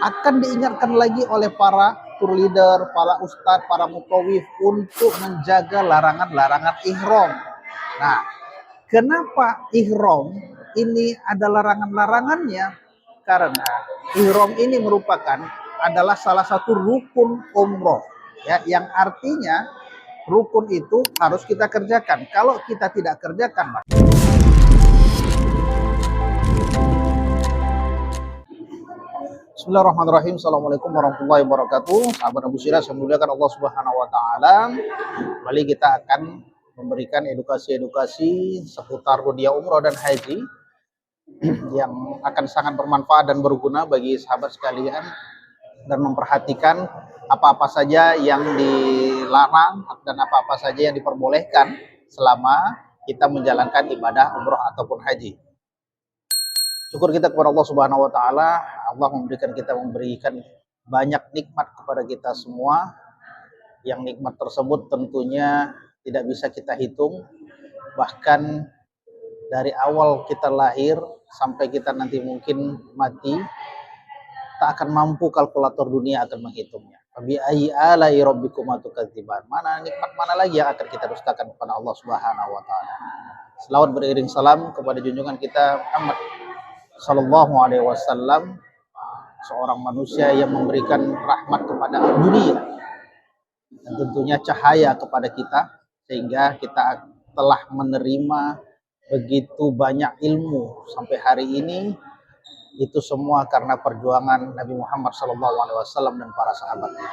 akan diingatkan lagi oleh para tour leader, para ustadz, para mutawif untuk menjaga larangan-larangan ihram. Nah, kenapa ihram ini ada larangan-larangannya? Karena ihram ini merupakan adalah salah satu rukun umroh, ya, yang artinya rukun itu harus kita kerjakan. Kalau kita tidak kerjakan, Bismillahirrahmanirrahim. Assalamualaikum warahmatullahi wabarakatuh. Sahabat Abu Syirah, saya muliakan Allah Subhanahu wa taala. Kembali kita akan memberikan edukasi-edukasi seputar rudyah umroh dan haji yang akan sangat bermanfaat dan berguna bagi sahabat sekalian, dan memperhatikan apa-apa saja yang dilarang dan apa-apa saja yang diperbolehkan selama kita menjalankan ibadah umroh ataupun haji. Syukur kita kepada Allah Subhanahu wa taala. Allah memberikan banyak nikmat kepada kita semua. Yang nikmat tersebut tentunya tidak bisa kita hitung. Bahkan dari awal kita lahir sampai kita nanti mungkin mati, tak akan mampu kalkulator dunia akan menghitungnya. Fabi ayyi ala'i rabbikuma tukadziban. Mana nikmat mana lagi yang akan kita dustakan kepada Allah Subhanahu wa taala. Selawat beriring salam kepada junjungan kita Muhammad Sallallahu Alaihi Wasallam, seorang manusia yang memberikan rahmat kepada dunia dan tentunya cahaya kepada kita, sehingga kita telah menerima begitu banyak ilmu sampai hari ini. Itu semua karena perjuangan Nabi Muhammad Sallallahu Alaihi Wasallam dan para sahabatnya.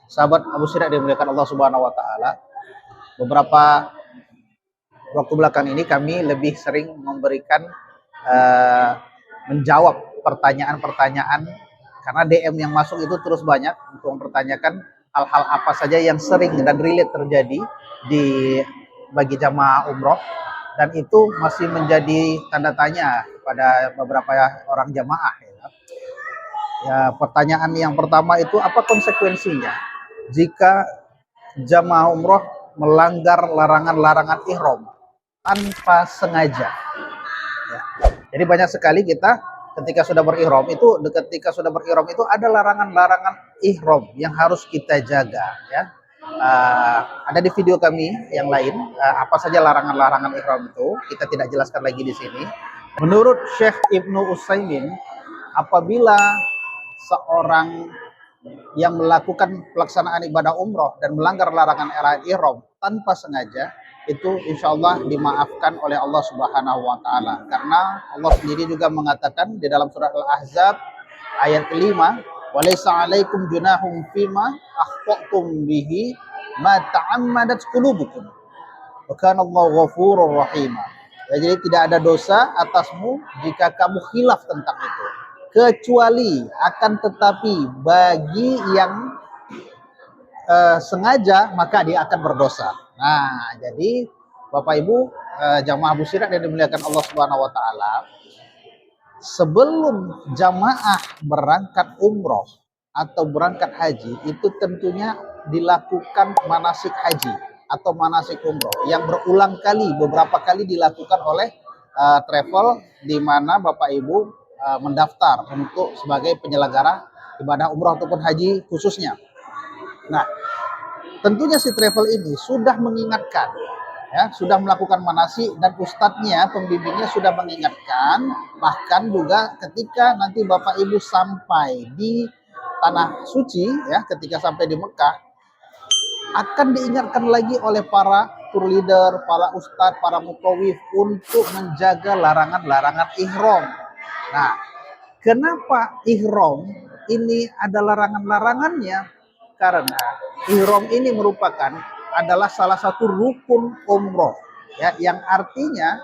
Sahabat Abu Syirah dimuliakan Allah Subhanahu Wa Taala. Beberapa waktu belakang ini kami lebih sering memberikan menjawab pertanyaan-pertanyaan, karena DM yang masuk itu terus banyak untuk mempertanyakan hal-hal apa saja yang sering dan relate terjadi bagi jamaah umroh, dan itu masih menjadi tanda tanya pada beberapa orang jamaah. Ya, pertanyaan yang pertama itu, apa konsekuensinya jika jamaah umroh melanggar larangan-larangan ihram tanpa sengaja? Ya. Jadi banyak sekali kita ketika sudah berihram itu ada larangan-larangan ihram yang harus kita jaga, ya. Ada di video kami yang lain apa saja larangan-larangan ihram itu, kita tidak jelaskan lagi di sini. Menurut Syekh Ibnu Utsaimin, apabila seorang yang melakukan pelaksanaan ibadah umroh dan melanggar larangan ihram tanpa sengaja, itu insya Allah dimaafkan oleh Allah Subhanahu wa taala, karena Allah sendiri juga mengatakan di dalam surat Al-Ahzab ayat kelima, walaysa 'alaikum junahum fima akhtatum bihi ma ta'ammadat qulubukum wa kana Allahu ghafurur rahim. Ya, jadi tidak ada dosa atasmu jika kamu khilaf tentang itu, kecuali akan tetapi bagi yang sengaja maka dia akan berdosa. Nah, jadi Bapak Ibu jamaah Abu Syirah yang dimuliakan Allah Subhanahu wa taala, sebelum jamaah berangkat umroh atau berangkat haji itu tentunya dilakukan manasik haji atau manasik umroh yang berulang kali, beberapa kali dilakukan oleh travel di mana Bapak Ibu mendaftar untuk sebagai penyelenggara ibadah umroh ataupun haji khususnya. Nah, tentunya si travel ini sudah mengingatkan, ya, sudah melakukan manasik, dan ustadznya, pembimbingnya sudah mengingatkan. Bahkan juga ketika nanti Bapak Ibu sampai di tanah suci, ya, ketika sampai di Mekah, akan diingatkan lagi oleh para tour leader, para ustadz, para mutawif untuk menjaga larangan-larangan ihram. Nah, kenapa ihram ini ada larangan-larangannya? Karena ihram ini merupakan adalah salah satu rukun umroh, ya, yang artinya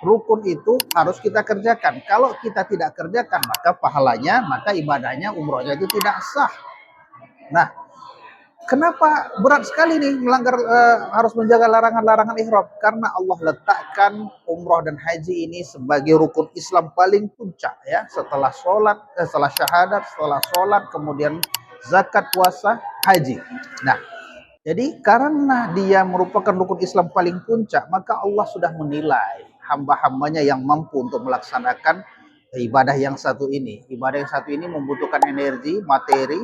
rukun itu harus kita kerjakan. Kalau kita tidak kerjakan, maka pahalanya, maka ibadahnya, umrohnya itu tidak sah. Nah, kenapa berat sekali nih melanggar harus menjaga larangan-larangan ihram? Karena Allah letakkan umroh dan haji ini sebagai rukun Islam paling puncak, ya, setelah sholat, setelah syahadat, setelah sholat, kemudian zakat, puasa, haji. Nah, jadi karena dia merupakan rukun Islam paling puncak, maka Allah sudah menilai hamba-hambanya yang mampu untuk melaksanakan Ibadah yang satu ini membutuhkan energi, materi,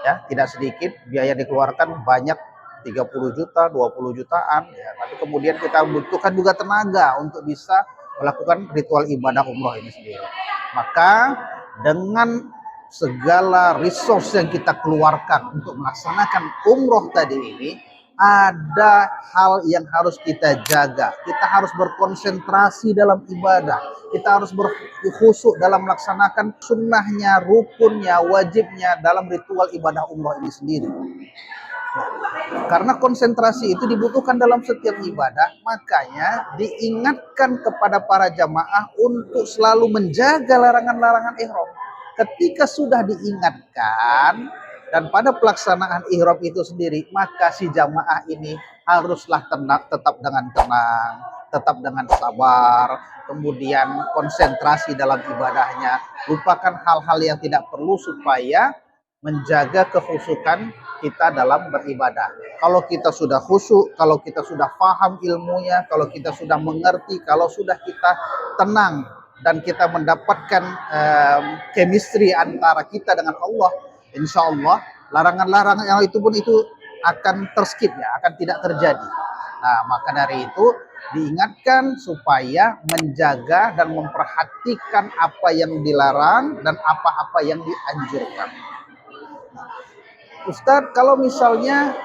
ya, tidak sedikit, biaya dikeluarkan banyak, 30 juta, 20 jutaan, ya. Tapi kemudian kita butuhkan juga tenaga untuk bisa melakukan ritual ibadah umroh ini sendiri. Maka dengan segala resource yang kita keluarkan untuk melaksanakan umroh tadi ini, ada hal yang harus kita jaga. Kita harus berkonsentrasi dalam ibadah. Kita harus berkhusyuk dalam melaksanakan sunnahnya, rukunnya, wajibnya dalam ritual ibadah umroh ini sendiri. Karena konsentrasi itu dibutuhkan dalam setiap ibadah, makanya diingatkan kepada para jamaah untuk selalu menjaga larangan-larangan ihram. Ketika sudah diingatkan dan pada pelaksanaan ihram itu sendiri, maka si jamaah ini haruslah tetap dengan tenang, tetap dengan sabar, kemudian konsentrasi dalam ibadahnya, lupakan hal-hal yang tidak perlu supaya menjaga kekhusyukan kita dalam beribadah. Kalau kita sudah khusyuk, kalau kita sudah paham ilmunya, kalau kita sudah mengerti, kalau sudah kita tenang dan kita mendapatkan chemistry antara kita dengan Allah, insya Allah larangan-larangan yang itu pun itu akan terskip, ya, akan tidak terjadi. Nah, maka dari itu diingatkan supaya menjaga dan memperhatikan apa yang dilarang dan apa-apa yang dianjurkan. Ustadz, kalau misalnya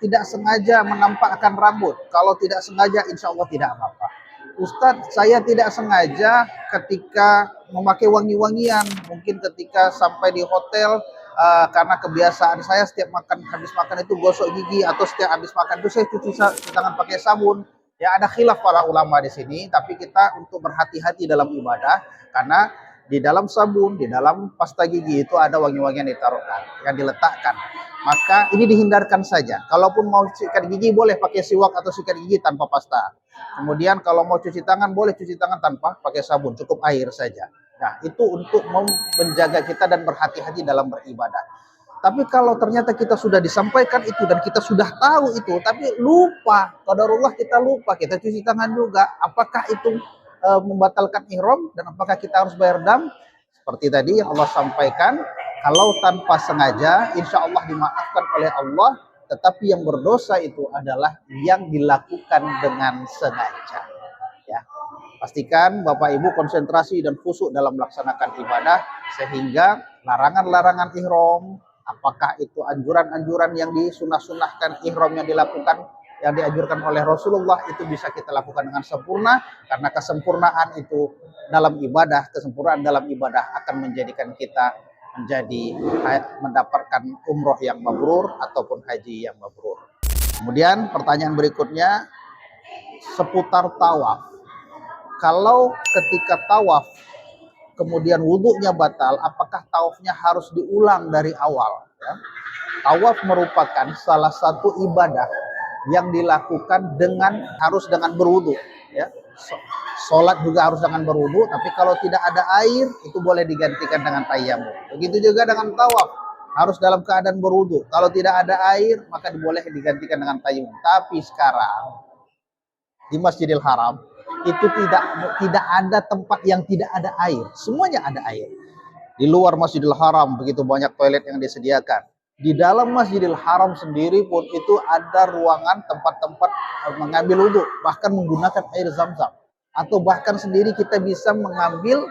tidak sengaja menampakkan rambut, kalau tidak sengaja insya Allah tidak apa-apa. Ustadz, saya tidak sengaja ketika memakai wangi-wangian, mungkin ketika sampai di hotel, karena kebiasaan saya setiap habis makan itu gosok gigi, atau setiap habis makan itu saya cuci tangan pakai sabun. Ya, ada khilaf para ulama di sini, tapi kita untuk berhati-hati dalam ibadah, karena di dalam sabun, di dalam pasta gigi itu ada wangi-wangian ditaruhkan, yang diletakkan. Maka ini dihindarkan saja. Kalaupun mau sikat gigi boleh pakai siwak atau sikat gigi tanpa pasta. Kemudian kalau mau cuci tangan boleh cuci tangan tanpa pakai sabun, cukup air saja. Nah, itu untuk menjaga kita dan berhati-hati dalam beribadah. Tapi kalau ternyata kita sudah disampaikan itu dan kita sudah tahu itu, tapi lupa, qadarullah kita lupa, kita cuci tangan juga, apakah itu membatalkan ihram dan apakah kita harus bayar dam? Seperti tadi yang Allah sampaikan, kalau tanpa sengaja insya Allah dimaafkan oleh Allah, tetapi yang berdosa itu adalah yang dilakukan dengan sengaja. Ya, pastikan Bapak Ibu konsentrasi dan khusyuk dalam melaksanakan ibadah, sehingga larangan-larangan ihram, apakah itu anjuran-anjuran yang disunah-sunahkan ihram yang dilakukan, yang dianjurkan oleh Rasulullah, itu bisa kita lakukan dengan sempurna, karena kesempurnaan itu dalam ibadah, kesempurnaan dalam ibadah akan menjadikan kita mendapatkan umroh yang mabrur ataupun haji yang mabrur. Kemudian pertanyaan berikutnya seputar tawaf. Kalau ketika tawaf kemudian wudhunya batal, apakah tawafnya harus diulang dari awal? Ya. Tawaf merupakan salah satu ibadah yang dilakukan harus dengan berwudhu. Ya. Sholat juga harus dengan berwudhu, tapi kalau tidak ada air itu boleh digantikan dengan tayamum. Begitu juga dengan tawaf, harus dalam keadaan berwudhu. Kalau tidak ada air maka boleh digantikan dengan tayamum. Tapi sekarang di Masjidil Haram itu tidak ada tempat yang tidak ada air, semuanya ada air. Di luar Masjidil Haram begitu banyak toilet yang disediakan. Di dalam Masjidil Haram sendiri pun itu ada ruangan tempat-tempat mengambil wudhu, bahkan menggunakan air zam-zam. Atau bahkan sendiri kita bisa mengambil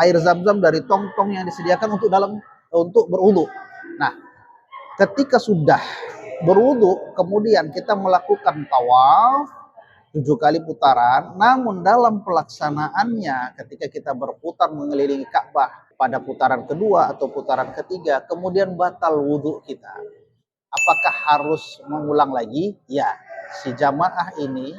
air zam-zam dari tong-tong yang disediakan untuk berwudhu. Nah, ketika sudah berwudhu, kemudian kita melakukan tawaf 7 kali putaran, namun dalam pelaksanaannya ketika kita berputar mengelilingi Ka'bah pada putaran kedua atau putaran ketiga, kemudian batal wudhu kita. Apakah harus mengulang lagi? Ya, si jamaah ini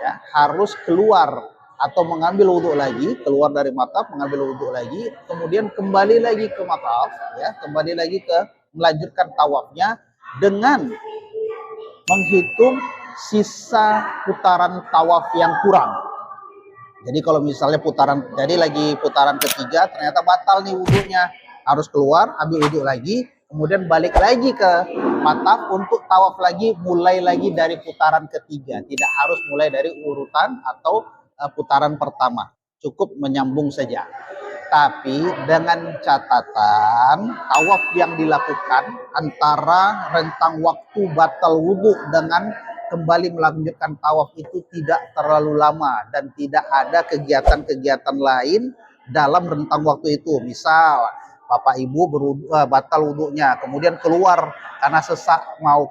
ya harus keluar atau mengambil wudhu lagi, keluar dari mataf, mengambil wudhu lagi, kemudian kembali lagi ke mataf, ya, kembali lagi ke melanjutkan tawafnya dengan menghitung sisa putaran tawaf yang kurang. Jadi kalau misalnya lagi putaran ketiga ternyata batal nih wudhunya, harus keluar, ambil wudhu lagi, kemudian balik lagi ke mataf untuk tawaf lagi, mulai lagi dari putaran ketiga. Tidak harus mulai dari urutan atau putaran pertama. cukup menyambung saja. Tapi dengan catatan tawaf yang dilakukan antara rentang waktu batal wudhu dengan kembali melanjutkan tawaf itu tidak terlalu lama dan tidak ada kegiatan-kegiatan lain dalam rentang waktu itu. Misal Bapak Ibu batal wudhunya, kemudian keluar karena sesak mau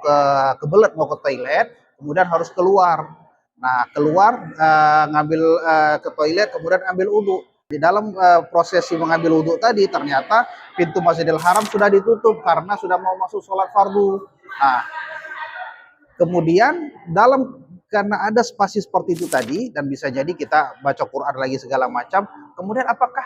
kebelet mau ke toilet, kemudian harus keluar. Nah, keluar ngambil ke toilet, kemudian ambil wudhu. Di dalam prosesi mengambil wudhu tadi ternyata pintu Masjidil Haram sudah ditutup karena sudah mau masuk sholat fardu. Nah, kemudian karena ada spasi seperti itu tadi dan bisa jadi kita baca Quran lagi segala macam. Kemudian apakah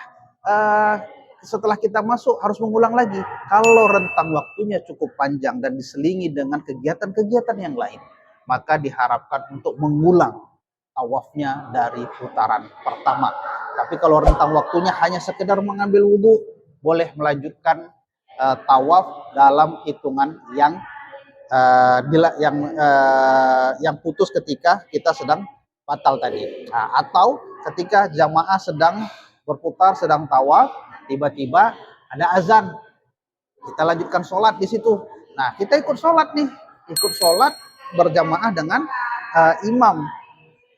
setelah kita masuk harus mengulang lagi? Kalau rentang waktunya cukup panjang dan diselingi dengan kegiatan-kegiatan yang lain, maka diharapkan untuk mengulang tawafnya dari putaran pertama. Tapi kalau rentang waktunya hanya sekedar mengambil wudhu, boleh melanjutkan tawaf dalam hitungan yang putus ketika kita sedang batal tadi. Nah, atau ketika jamaah sedang berputar, sedang tawaf, tiba-tiba ada azan, kita lanjutkan sholat di situ. Nah, kita ikut sholat nih, ikut sholat berjamaah dengan imam.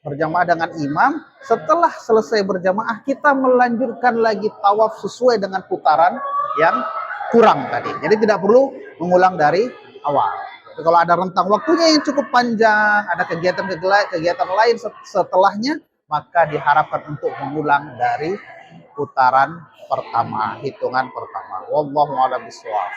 Berjamaah dengan imam, setelah selesai berjamaah kita melanjutkan lagi tawaf sesuai dengan putaran yang kurang tadi. Jadi tidak perlu mengulang dari awal. Tapi kalau ada rentang waktunya yang cukup panjang, ada kegiatan lain setelahnya, maka diharapkan untuk mengulang dari putaran pertama, hitungan pertama. Wallahu a'lam bishawab.